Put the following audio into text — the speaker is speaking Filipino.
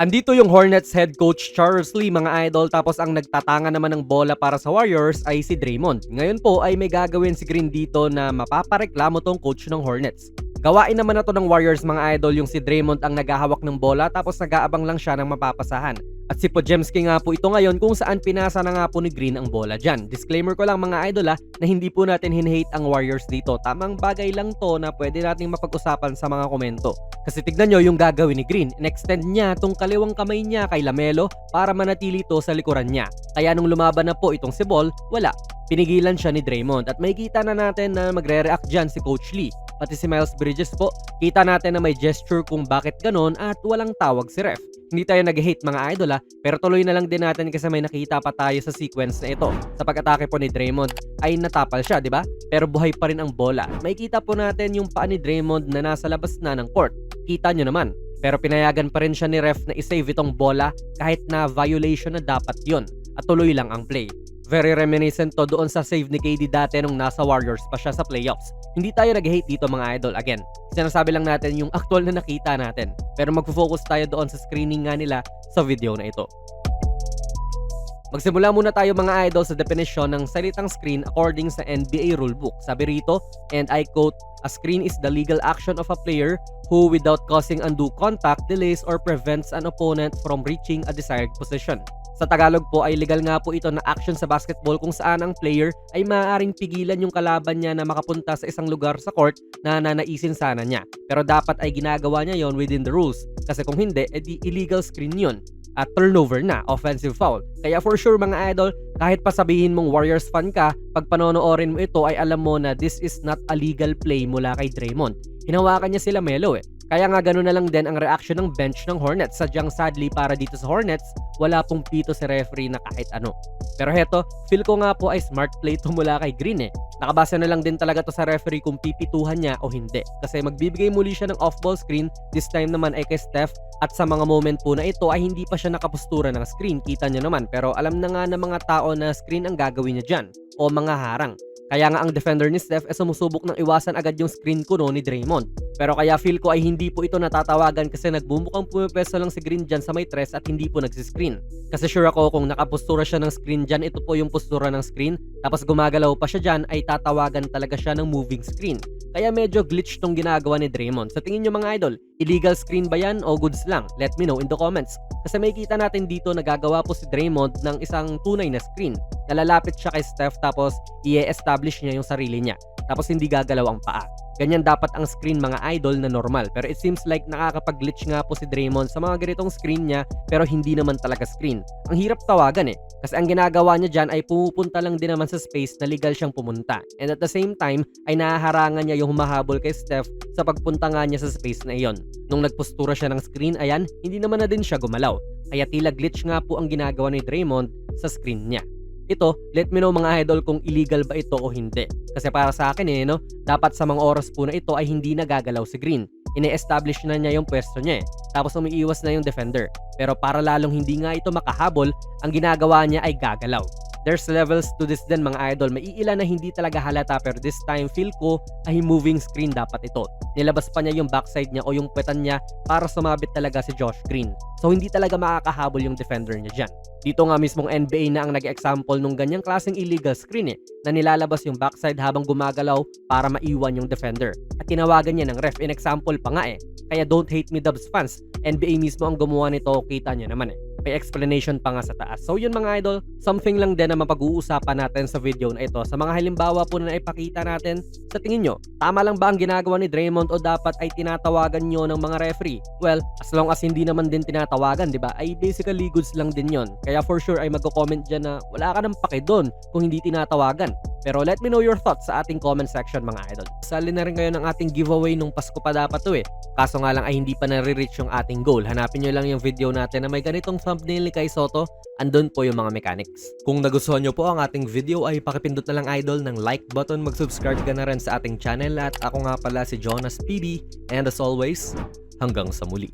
Andito yung Hornets head coach Charles Lee mga idol, tapos ang nagtatanga naman ng bola para sa Warriors ay si Draymond. Ngayon po ay may gagawin si Green dito na mapapareklamo tong coach ng Hornets. Gawain naman na to ng Warriors mga idol, yung si Draymond ang naghahawak ng bola tapos nag-aabang lang siya ng mapapasahan. At si Podziemski nga po ito ngayon kung saan pinasa na nga po ni Green ang bola dyan. Disclaimer ko lang mga idol na hindi po natin hinhate ang Warriors dito. Tamang bagay lang to na pwede nating mapag-usapan sa mga komento. Kasi tignan nyo yung gagawin ni Green. In-extend niya tong kaliwang kamay niya kay Lamelo para manatili to sa likuran niya. Kaya nung lumaban na po itong si Ball, wala. Pinigilan siya ni Draymond at may kita na natin na magre-react dyan si Coach Lee. Pati si Miles Bridges po, kita natin na may gesture kung bakit ganon at walang tawag si ref. Hindi tayo nag-hate mga idol pero tuloy na lang din natin kasi may nakita pa tayo sa sequence na ito. Sa pag-atake po ni Draymond ay natapal siya, di ba? Pero buhay pa rin ang bola. May kita po natin yung paa ni Draymond na nasa labas na ng court. Kita nyo naman. Pero pinayagan pa rin siya ni ref na isave itong bola kahit na violation na dapat yon. At tuloy lang ang play. Very reminiscent to doon sa save ni KD dati nung nasa Warriors pa siya sa playoffs. Hindi tayo nag-hate dito mga idol. Again, sinasabi lang natin yung actual na nakita natin. Pero magfo-focus tayo doon sa screening nga nila sa video na ito. Magsimula muna tayo mga idol sa definition ng salitang screen according sa NBA rulebook. Sabi rito, and I quote, "A screen is the legal action of a player who without causing undue contact delays or prevents an opponent from reaching a desired position." Sa Tagalog po ay legal nga po ito na action sa basketball kung saan ang player ay maaaring pigilan yung kalaban niya na makapunta sa isang lugar sa court na nanaisin sana niya. Pero dapat ay ginagawa niya yon within the rules. Kasi kung hindi, edi illegal screen yun. At turnover na, offensive foul. Kaya for sure mga idol, kahit pa sabihin mong Warriors fan ka, pag panonoorin mo ito ay alam mo na this is not a legal play mula kay Draymond. Hinawakan niya sila Melo Kaya nga ganoon na lang din ang reaction ng bench ng Hornets. Sadyang sadly para dito sa Hornets, wala pong pito si referee na kahit ano. Pero heto, feel ko nga po ay smart play to mula kay Green Nakabasa na lang din talaga to sa referee kung pipituhan niya o hindi. Kasi magbibigay muli siya ng off-ball screen, this time naman ay kay Steph. At sa mga moment po na ito ay hindi pa siya nakapustura ng screen, kita niyo naman. Pero alam na nga ng mga tao na screen ang gagawin niya dyan o mga harang. Kaya nga ang defender ni Steph ay sumusubok ng iwasan agad yung screen kuno ni Draymond. Pero kaya feel ko ay hindi po ito natatawagan kasi nagbumukang pumipwesto lang si Green dyan sa may tres at hindi po nagsiscreen. Kasi sure ako kung nakapustura siya ng screen dyan, ito po yung postura ng screen, tapos gumagalaw pa siya dyan ay tatawagan talaga siya ng moving screen. Kaya medyo glitch tong ginagawa ni Draymond. Sa tingin nyo mga idol, illegal screen ba yan o goods lang? Let me know in the comments. Kasi may kita natin dito na gagawa po si Draymond ng isang tunay na screen. Nalalapit siya kay Steph tapos i-establish niya yung sarili niya. Tapos hindi gagalaw ang paa. Ganyan dapat ang screen mga idol na normal. Pero it seems like nakakapag-glitch nga po si Draymond sa mga ganitong screen niya pero hindi naman talaga screen. Ang hirap tawagan Kasi ang ginagawa niya dyan ay pumupunta lang din naman sa space na legal siyang pumunta. And at the same time ay nahaharangan niya yung humahabol kay Steph sa pagpunta nga niya sa space na iyon. Nung nagpostura siya ng screen, ayan, hindi naman na din siya gumalaw. Kaya tila glitch nga po ang ginagawa ni Draymond sa screen niya. Ito, let me know mga idol kung illegal ba ito o hindi. Kasi para sa akin dapat sa mga oras po na ito ay hindi nagagalaw si Green. Ine-establish na niya yung pwesto niya Tapos umiiwas na yung defender. Pero para lalong hindi nga ito makahabol, ang ginagawa niya ay gagalaw. There's levels to this din mga idol. May iilan na hindi talaga halata pero this time feel ko ay moving screen dapat ito. Nilabas pa niya yung backside niya o yung puwetan niya para sumabit talaga si Josh Green. So hindi talaga makakahabol yung defender niya dyan. Dito nga mismong NBA na ang nag-example nung ganyang klaseng illegal screen na nilalabas yung backside habang gumagalaw para maiwan yung defender. At tinawagan niya ng ref. In example pa nga Kaya don't hate me Dubs fans. NBA mismo ang gumawa nito, kita niyo naman May explanation pa nga sa taas. So yun mga idol, something lang din na mapag-uusapan natin sa video na ito. Sa mga halimbawa po na ipakita natin, sa tingin nyo, tama lang ba ang ginagawa ni Draymond o dapat ay tinatawagan nyo ng mga referee? Well, as long as hindi naman din tinatawagan, di ba, ay basically goods lang din yon. Kaya for sure ay magko-comment dyan na wala ka ng pake doon kung hindi tinatawagan. Pero let me know your thoughts sa ating comment section mga idol. Sali na rin kayo ng ating giveaway nung Pasko pa dapat to Kaso nga lang ay hindi pa nare-reach yung ating goal. Hanapin nyo lang yung video natin na may ganitong thumbnail ni Kai Sotto. Andun po yung mga mechanics. Kung nagustuhan nyo po ang ating video ay pakipindot na lang idol ng like button. Mag-subscribe ka na rin sa ating channel. At ako nga pala si Jonas PB. And as always, hanggang sa muli.